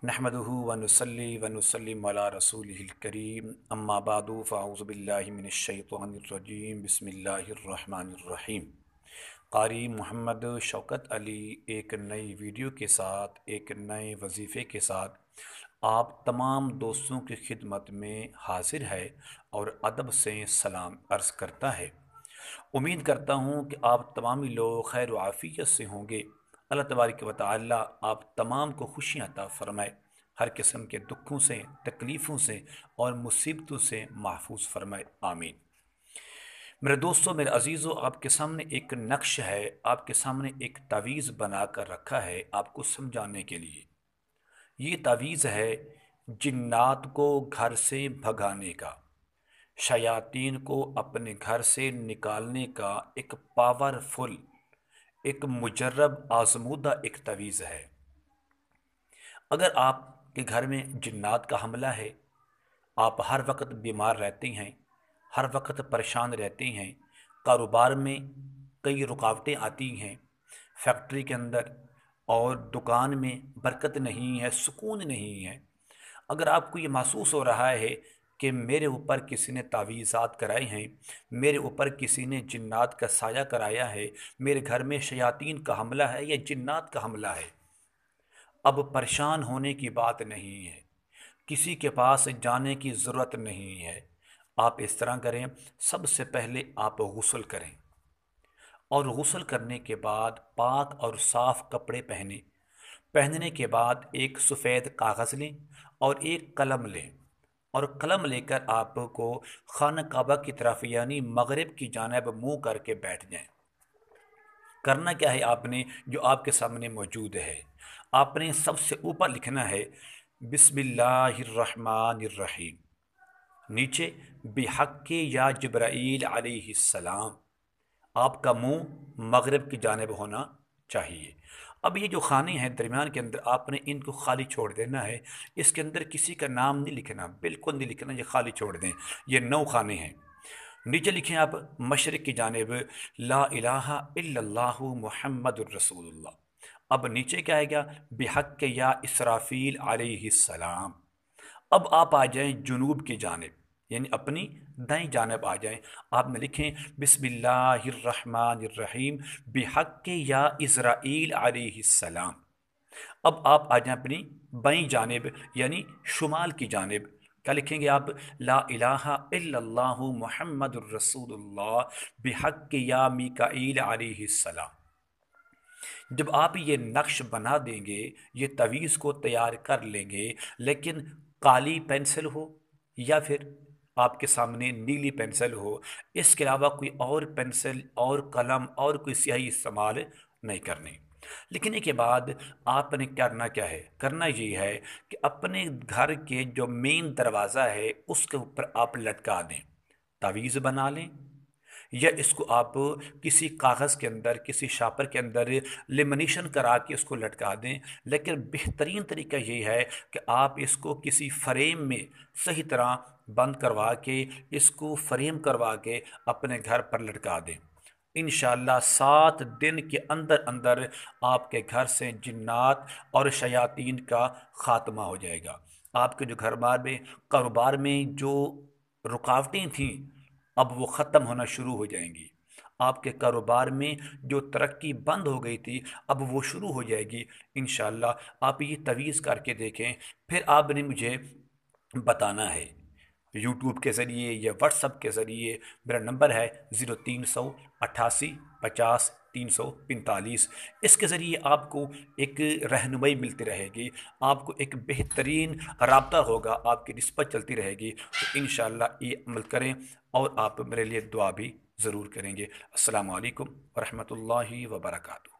नहमदुहु व नुसल्ली व नुसल्लिम अला रसूलिहिल करीम अम्मा बादु फ़अऊज़ु बिल्लाहि मिनश शैतानिर रजीम बिस्मिल्लाहिर रहमानिर रहीम। क़ारी मोहम्मद शौकत अली एक नई वीडियो के साथ, एक नए वजीफ़े के साथ आप तमाम दोस्तों की खिदमत में हाजिर है और अदब से सलाम अर्ज़ करता है। उम्मीद करता हूँ कि आप तमाम ही लोग खैर व आफ़ियत से होंगे। अल्लाह तबारक व तआला आप तमाम को खुशियाँ अता फ़रमाए, हर किस्म के दुखों से, तकलीफ़ों से और मुसीबतों से महफूज फ़रमाए, आमीन। मेरे दोस्तों, मेरे अजीज़ों, आपके सामने एक नक्श है, आपके सामने एक तावीज़ बना कर रखा है आपको समझाने के लिए। ये तावीज़ है जिन्नात को घर से भगाने का, शयातीन को अपने घर से निकालने का एक पावरफुल, एक मुजर्रब आज़मूदा एक तावीज़ है। अगर आपके घर में जिन्नात का हमला है, आप हर वक्त बीमार रहते हैं, हर वक्त परेशान रहते हैं, कारोबार में कई रुकावटें आती हैं, फैक्ट्री के अंदर और दुकान में बरकत नहीं है, सुकून नहीं है, अगर आपको ये महसूस हो रहा है कि मेरे ऊपर किसी ने तावीज़ात कराए हैं, मेरे ऊपर किसी ने जिन्नात का साया कराया है, मेरे घर में शयातीन का हमला है या जिन्नात का हमला है, अब परेशान होने की बात नहीं है, किसी के पास जाने की ज़रूरत नहीं है। आप इस तरह करें, सबसे पहले आप गुस्ल करें और गुस्ल करने के बाद पाक और साफ़ कपड़े पहनने के बाद एक सफ़ेद कागज़ लें और एक कलम लें और कलम लेकर आपको खाना काबा की तरफ यानी मगरिब की जानिब मुँह करके बैठ जाएं। करना क्या है आपने, जो आपके सामने मौजूद है, आपने सबसे ऊपर लिखना है बिस्मिल्लाहिर्रहमानिर्रहीम, नीचे बिहक्के या जिब्राईल अलैहिस्सलाम। आपका मुंह मगरिब की जानिब होना चाहिए। अब ये जो खाने हैं दरमियान के अंदर, आपने इनको खाली छोड़ देना है, इसके अंदर किसी का नाम नहीं लिखना, बिल्कुल नहीं लिखना, ये खाली छोड़ दें। ये 9 खाने हैं। नीचे लिखें आप मशरिक़ की जानिब ला इलाहा इल्लल्लाहु मुहम्मदुर रसूलुल्लाह। अब नीचे क्या आएगा, बिहक्के या इसराफील अलैहिस्सलाम। अब आप आ जाएं जुनूब की जानिब, यानी अपनी दाईं जानिब आ जाएं। आपने लिखें बिस्मिल्लाहिर्रहमानिर्रहीम बिहक्के या इज़राइल अलैहिस्सलाम। अब आप आ जाएं अपनी बाईं जानिब यानी शुमाल की जानिब। क्या लिखेंगे आप, ला इलाहा इल्लल्लाहु मुहम्मदुर रसूलुल्लाह बिहक्के या मीकाईल अलैहिस्सलाम। जब आप ये नक्श बना देंगे, ये तवीज़ को तैयार कर लेंगे, लेकिन काली पेंसिल हो या फिर आपके सामने नीली पेंसिल हो, इसके अलावा कोई और पेंसिल और कलम और कोई स्याही इस्तेमाल नहीं करनी। लिखने के बाद आपने करना क्या है, करना ये है कि अपने घर के जो मेन दरवाज़ा है उसके ऊपर आप लटका दें, तावीज़ बना लें या इसको आप किसी कागज़ के अंदर, किसी शापर के अंदर लेमिनेशन करा के उसको लटका दें। लेकिन बेहतरीन तरीका ये है कि आप इसको किसी फ्रेम में सही तरह बंद करवा के, इसको फ्रेम करवा के अपने घर पर लटका दें। इंशाअल्लाह 7 दिन के अंदर अंदर आपके घर से जिन्नात और शयातीन का ख़ात्मा हो जाएगा। आपके जो घर बार में, कारोबार में जो रुकावटें थीं, अब वो ख़त्म होना शुरू हो जाएंगी। आपके कारोबार में जो तरक्की बंद हो गई थी, अब वो शुरू हो जाएगी इंशाअल्लाह। आप ये तवीज़ करके देखें, फिर आपने मुझे बताना है यूट्यूब के ज़रिए या व्हाट्सएप के ज़रिए। मेरा नंबर है 0388 50 345। इसके ज़रिए आपको एक रहनुमाई मिलती रहेगी, आपको एक बेहतरीन राब्ता होगा, आपकी निस्बत चलती रहेगी। तो इंशाअल्लाह ये अमल करें और आप मेरे लिए दुआ भी ज़रूर करेंगे। अस्सलामु अलैकुम व रहमतुल्लाहि व बरकातुहू।